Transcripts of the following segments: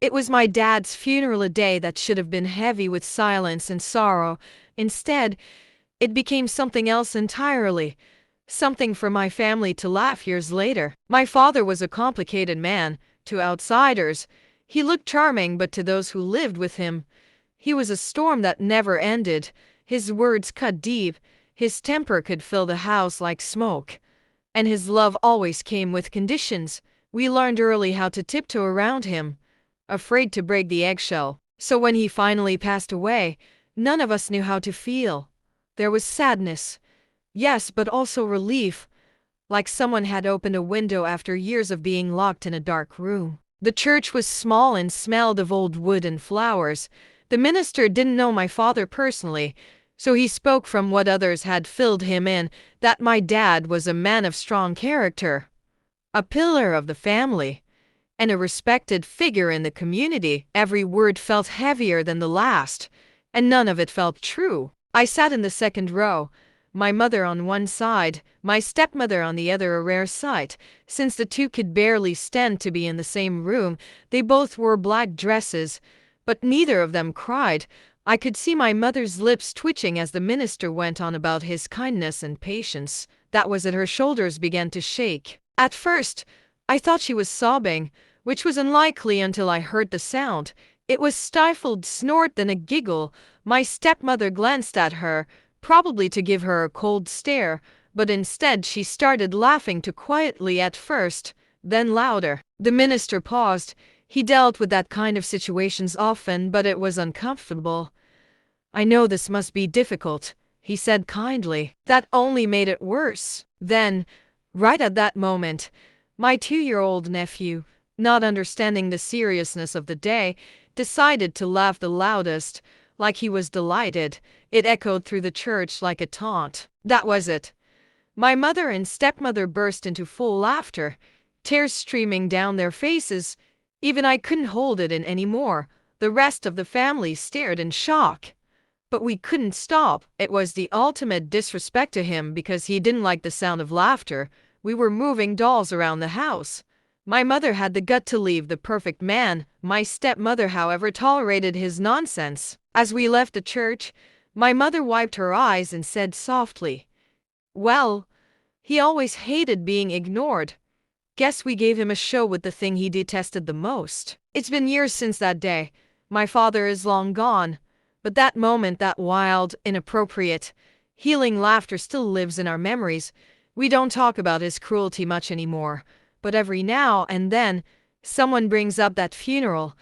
It was my dad's funeral, a day that should have been heavy with silence and sorrow. Instead, it became something else entirely. Something for my family to laugh years later. My father was a complicated man. To outsiders, he looked charming, but to those who lived with him, he was a storm that never ended. His words cut deep, his temper could fill the house like smoke, and his love always came with conditions. We learned early how to tiptoe around him, afraid to break the eggshell. So when he finally passed away, none of us knew how to feel. There was sadness, yes, but also relief, like someone had opened a window after years of being locked in a dark room. The church was small and smelled of old wood and flowers. The minister didn't know my father personally, so he spoke from what others had filled him in, that my dad was a man of strong character, a pillar of the family, and a respected figure in the community. Every word felt heavier than the last, and none of it felt true. I sat in the second row, my mother on one side, my stepmother on the other, a rare sight, since the two could barely stand to be in the same room. They both wore black dresses, but neither of them cried. I could see my mother's lips twitching as the minister went on about his kindness and patience. That was it, her shoulders began to shake. At first, I thought she was sobbing, which was unlikely until I heard the sound. It was stifled snort, then a giggle. My stepmother glanced at her, probably to give her a cold stare, but instead she started laughing, too quietly at first, then louder. The minister paused. He dealt with that kind of situations often, but it was uncomfortable. "I know this must be difficult," he said kindly. That only made it worse. Then, right at that moment, my 2-year-old nephew, not understanding the seriousness of the day, decided to laugh the loudest, like he was delighted. It echoed through the church like a taunt. That was it. My mother and stepmother burst into full laughter, tears streaming down their faces. Even I couldn't hold it in anymore. The rest of the family stared in shock. But we couldn't stop. It was the ultimate disrespect to him because he didn't like the sound of laughter. We were moving dolls around the house. My mother had the gut to leave the perfect man. My stepmother, however, tolerated his nonsense. As we left the church, my mother wiped her eyes and said softly, "Well, he always hated being ignored. Guess we gave him a show with the thing he detested the most." It's been years since that day. My father is long gone, but that moment, that wild, inappropriate, healing laughter still lives in our memories. We don't talk about his cruelty much anymore, but every now and then, someone brings up that funeral,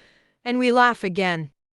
and we laugh again.